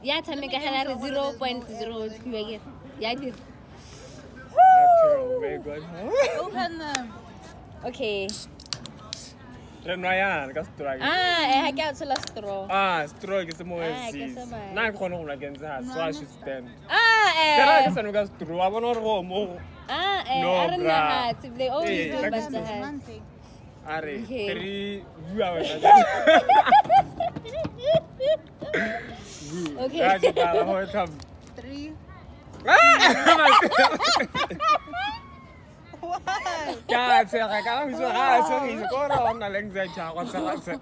Ya tshameka hela re 0.0 ya dir. Open them. Okay. Renwayan ka straw. Ha ke a tshola straw. Straw ke se mo esi. Na go no una kenza so I should stand. Kera ke seno ka straw wa bona re go mo. A re na ha tsible o di ba tsa ha. Are 3 bua wena. Okay. Ya ke ba ho tham. 3. Ka se ga ka mo so ga se ke go ra ona leng za cha go se.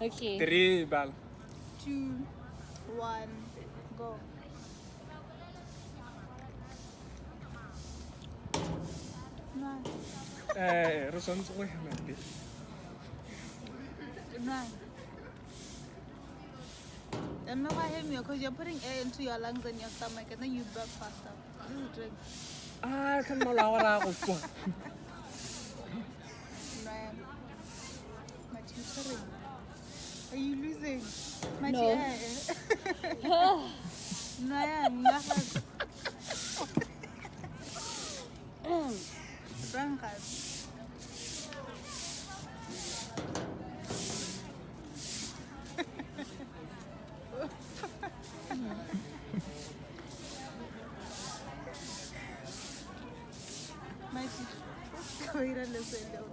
Okay. 3 bal. 2, 1, go. Re sontse go hema le. And now I hear me because you're putting air into your lungs and your stomach and then you burp faster. This is a drink. Kan mo la wala go tswa. Are you losing? No.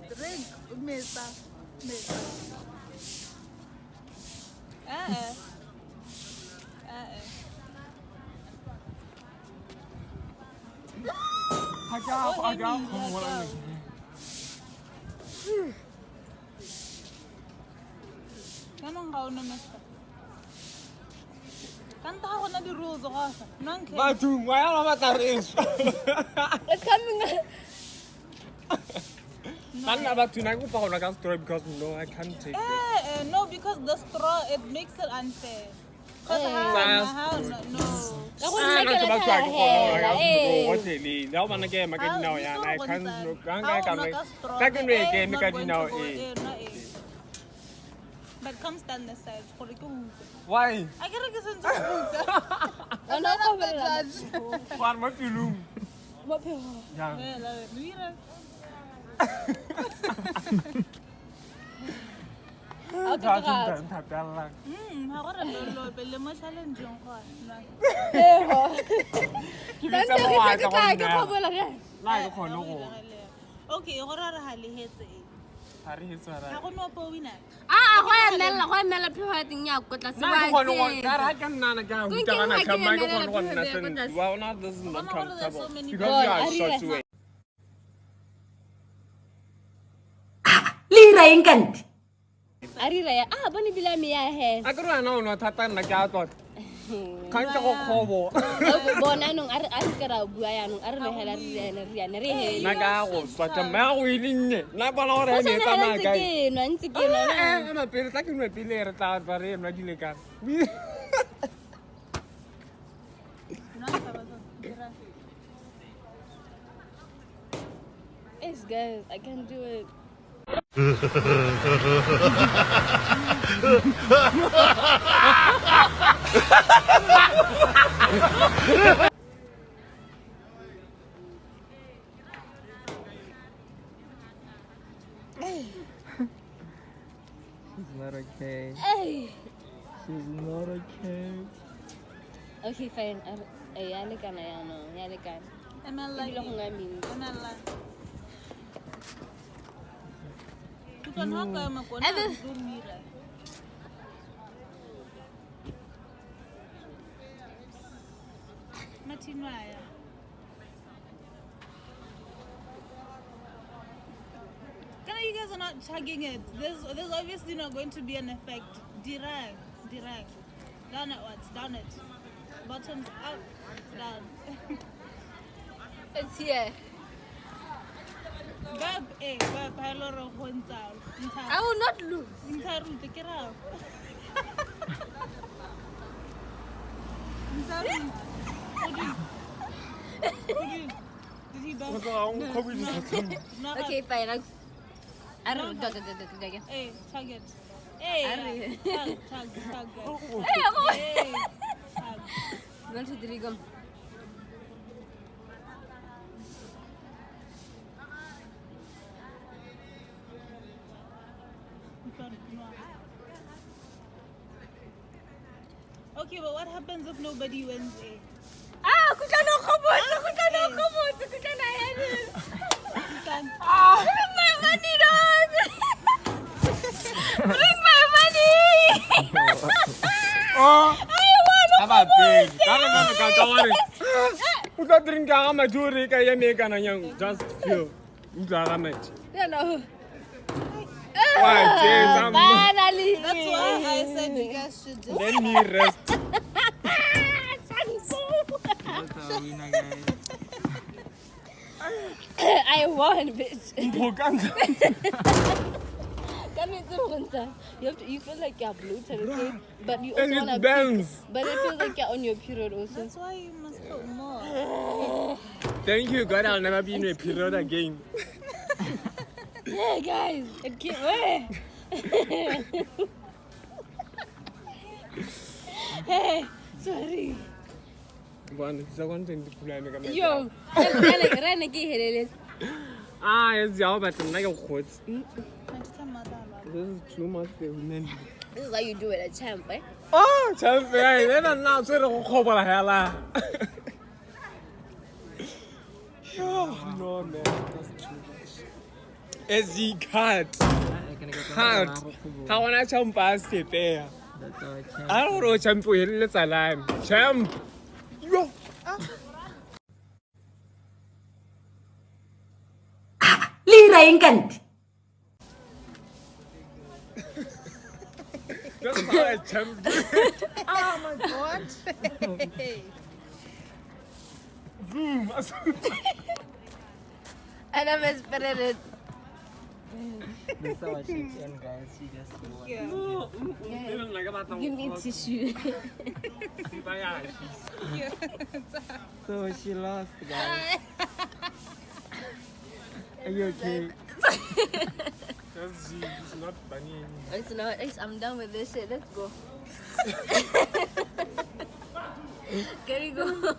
Drink, mesa. Agak. Kanang kau na mesa. Kanta ako na di rules ako. Nangke. Batu, wala na mataris. It's coming. Kan about to na go pa ko na story because no I can't take it. No, because the straw it makes it unfair. Cause how no. Ako na kaya na Hotel na man ke makadinaw yan I can't look hanga ka me. Takin we ke me kadinaw But come stand this side. Why? I gotta get into the Ano ko ba judge? War mo tulung. What pe? Ya. Ako ka. Tapala. Ako rin lolo, pwede mo challenge yung ko. Kibisa mo ata ko na. Na ko no ko. Okay, ako ra halihetse. Hari hisara. Ako no po wina. Ako ya nela phe wa ting ya ko tla se Na ba. ko no ka kan na na ga huta kana ka mai ko no na sen. Wow, now this is not comfortable because you are short way. Lira engkanti. Arira ya bani bila mi ya he. Akuru ana no thata na ka tot. Kan ka ko khobo. Bona nong are kara bua ya nong are me hela re he. Na ga go swata ma go ilinne. Na bona ore me tsa ma ka. Ntse ke no. Na pele ta ke no pele re ta ba re mna dile ka. It's good. I can do it. She's not okay. Hey. She's not okay. Okay, fine. Ya le kana ya no. Ya le kana. ML Dilo ko ngamin. ML. Tukan haka makona dumira. Matinwaya. You guys are not chugging it. There's obviously not going to be an effect. Direct. Down it once. Down it. Bottoms up. Down. It's here. Burp. Hello. I will not lose. Take it out. Did he burp? Okay, fine. I don't go. Hey, tag it. Hey, tug, guys. Hey, oh. Hey, tug. 1, 2, 3, go. Okay, but what happens if nobody wins A? Ah, kuchana khabot, kuchana headed. Bring my money, dog. Bring my money. Oh, I want how about big? Don't worry. Who's not drinking? I'm a jury. I am making a young. Just feel. Who's a ramage? no. Why, James? Finally. That's why I said you guys should just. Let me rest. I won, bitch. Important. You feel like you're bloated, okay? But you And also it want bends. But it feels like you're on your period also. That's why you must put more. Thank you, God. I'll never be in a period again. Hey guys, I can't wait. Hey, sorry. One, it's a one thing to play. Yo, run again. Ah, it's your but I'm like a quote. This This is too much for women. This is how you do it at champ, eh? Oh, champ, I never know. So the whole hella. No, man. That's too much. As he cut. How when I jump past it there. I don't know, champ. Let's align. Champ. Yo. Lira ingkant. That's how I champ. Oh my god. Hey. Boom. And I'm inspired. This is our chicken, guys. You just want Yeah. Give me tissue. So she lost, guys. Are you okay? That's G. It's not funny anymore. It's not. I'm done with this shit. Let's go. Can we go?